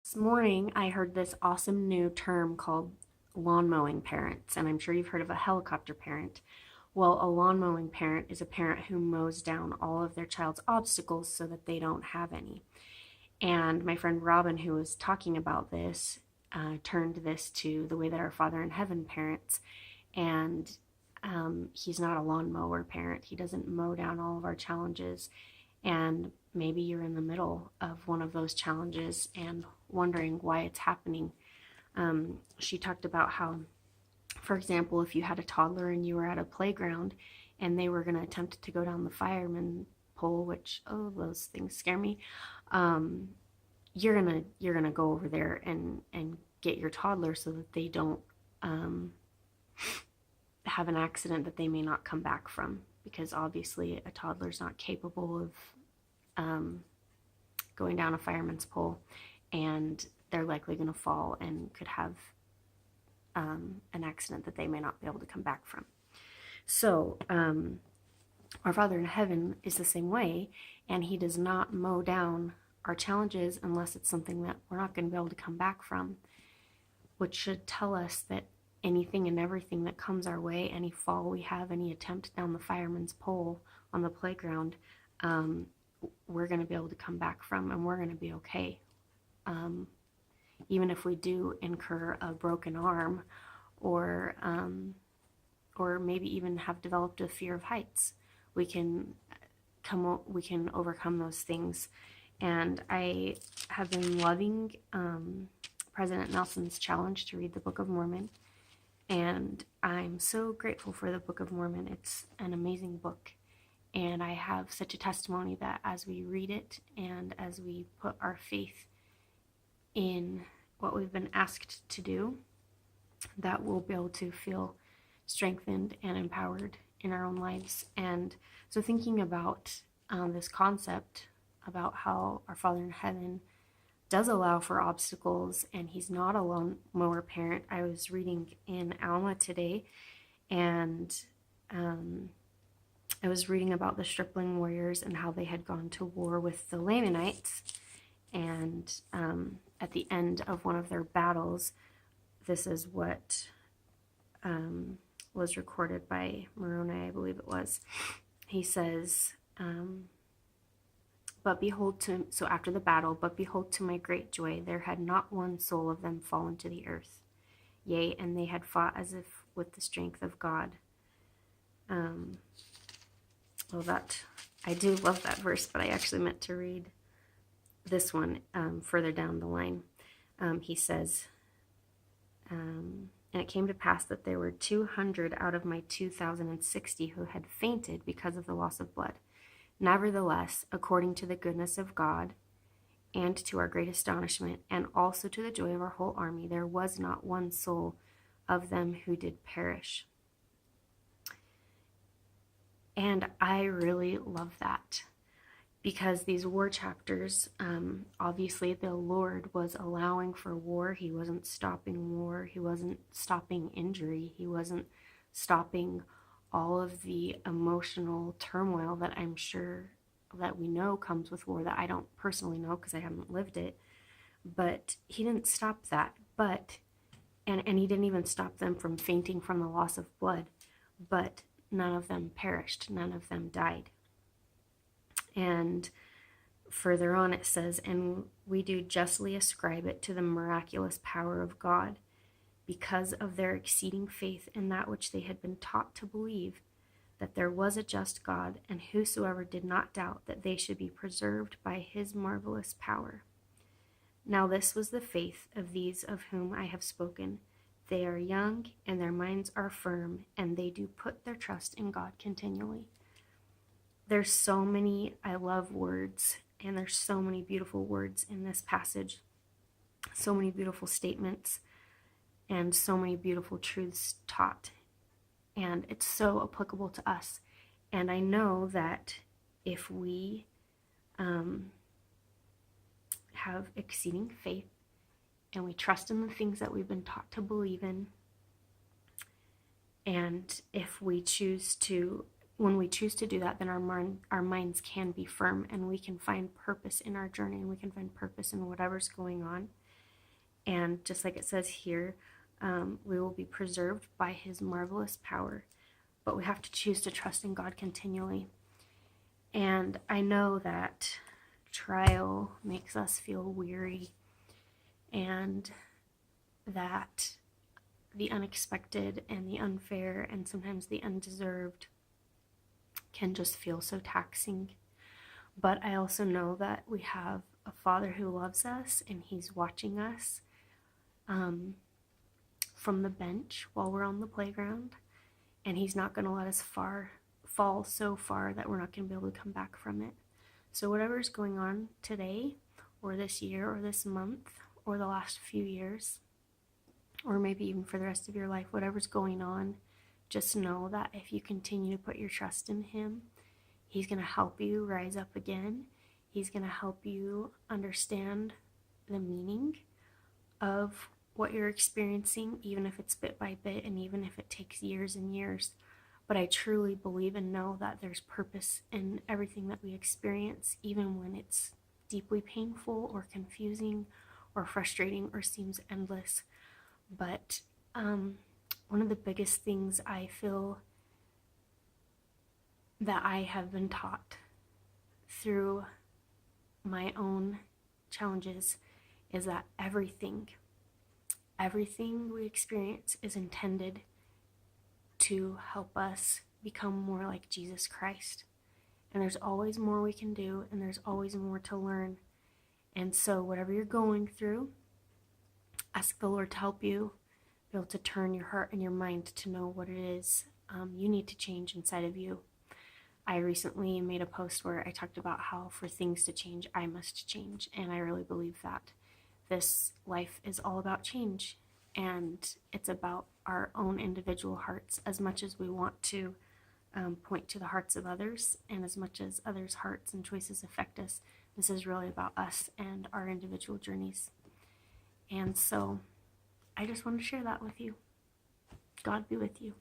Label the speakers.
Speaker 1: This morning, I heard this awesome new term called lawn mowing parents, and I'm sure you've heard of a helicopter parent. Well, a lawn mowing parent is a parent who mows down all of their child's obstacles so that they don't have any. And my friend Robin, who was talking about this, turned this to the way that our Father in Heaven parents. And he's not a lawnmower parent. He doesn't mow down all of our challenges. And maybe you're in the middle of one of those challenges and wondering why it's happening. She talked about how, for example, if you had a toddler and you were at a playground and they were going to attempt to go down the fireman pole, which, oh, those things scare me, you're gonna go over there and get your toddler so that they don't have an accident that they may not come back from, because obviously a toddler's not capable of going down a fireman's pole, and they're likely going to fall and could have an accident that they may not be able to come back from. So our Father in Heaven is the same way, and He does not mow down our challenges unless it's something that we're not going to be able to come back from, which should tell us that anything and everything that comes our way, any fall we have, any attempt down the fireman's pole on the playground, we're going to be able to come back from, and we're going to be okay. Even if we do incur a broken arm, or maybe even have developed a fear of heights, we can overcome those things. And I have been loving President Nelson's challenge to read the Book of Mormon, and I'm so grateful for the Book of Mormon. It's an amazing book, and I have such a testimony that as we read it and as we put our faith in what we've been asked to do, that we'll be able to feel strengthened and empowered in our own lives. And so thinking about this concept about how our Father in Heaven does allow for obstacles and He's not a lone mower parent, I was reading in Alma today, and I was reading about the stripling warriors and how they had gone to war with the Lamanites. And at the end of one of their battles, this is what was recorded by Moroni, I believe it was. He says, so after the battle, but behold, to my great joy, there had not one soul of them fallen to the earth. Yea, and they had fought as if with the strength of God. I do love that verse, but I actually meant to read this one further down the line. He says, and it came to pass that there were 200 out of my 2,060 who had fainted because of the loss of blood. Nevertheless, according to the goodness of God, and to our great astonishment, and also to the joy of our whole army, there was not one soul of them who did perish. And I really love that, because these war chapters, obviously the Lord was allowing for war. He wasn't stopping war. He wasn't stopping injury. He wasn't stopping all of the emotional turmoil that I'm sure that we know comes with war, that I don't personally know because I haven't lived it. But He didn't stop that. And He didn't even stop them from fainting from the loss of blood. But none of them perished. None of them died. And further on it says, and we do justly ascribe it to the miraculous power of God, because of their exceeding faith in that which they had been taught to believe, that there was a just God, and whosoever did not doubt that they should be preserved by His marvelous power. Now this was the faith of these of whom I have spoken. They are young, and their minds are firm, and they do put their trust in God continually. There's so many I love words, and there's so many beautiful words in this passage, so many beautiful statements, and so many beautiful truths taught. And it's so applicable to us. And I know that if we have exceeding faith and we trust in the things that we've been taught to believe in, and if we choose to, when we choose to do that, then our minds can be firm, and we can find purpose in our journey, and we can find purpose in whatever's going on. And just like it says here, we will be preserved by his marvelous power. But we have to choose to trust in God continually. And I know that trial makes us feel weary, and that the unexpected and the unfair and sometimes the undeserved can just feel so taxing. But I also know that we have a Father who loves us, and he's watching us from the bench while we're on the playground, and he's not going to let us fall so far that we're not going to be able to come back from it. So whatever's going on today or this year or this month or the last few years, or maybe even for the rest of your life, whatever's going on, just know that if you continue to put your trust in him, he's going to help you rise up again. He's going to help you understand the meaning of what you're experiencing, even if it's bit by bit and even if it takes years and years. But I truly believe and know that there's purpose in everything that we experience, even when it's deeply painful or confusing or frustrating or seems endless. But one of the biggest things I feel that I have been taught through my own challenges is that everything we experience is intended to help us become more like Jesus Christ. And there's always more we can do, and there's always more to learn. And so whatever you're going through, ask the Lord to help you be able to turn your heart and your mind to know what it is you need to change inside of you. I recently made a post where I talked about how for things to change, I must change. And I really believe that this life is all about change. And it's about our own individual hearts as much as we want to point to the hearts of others, and as much as others' hearts and choices affect us. This is really about us and our individual journeys. And so I just want to share that with you. God be with you.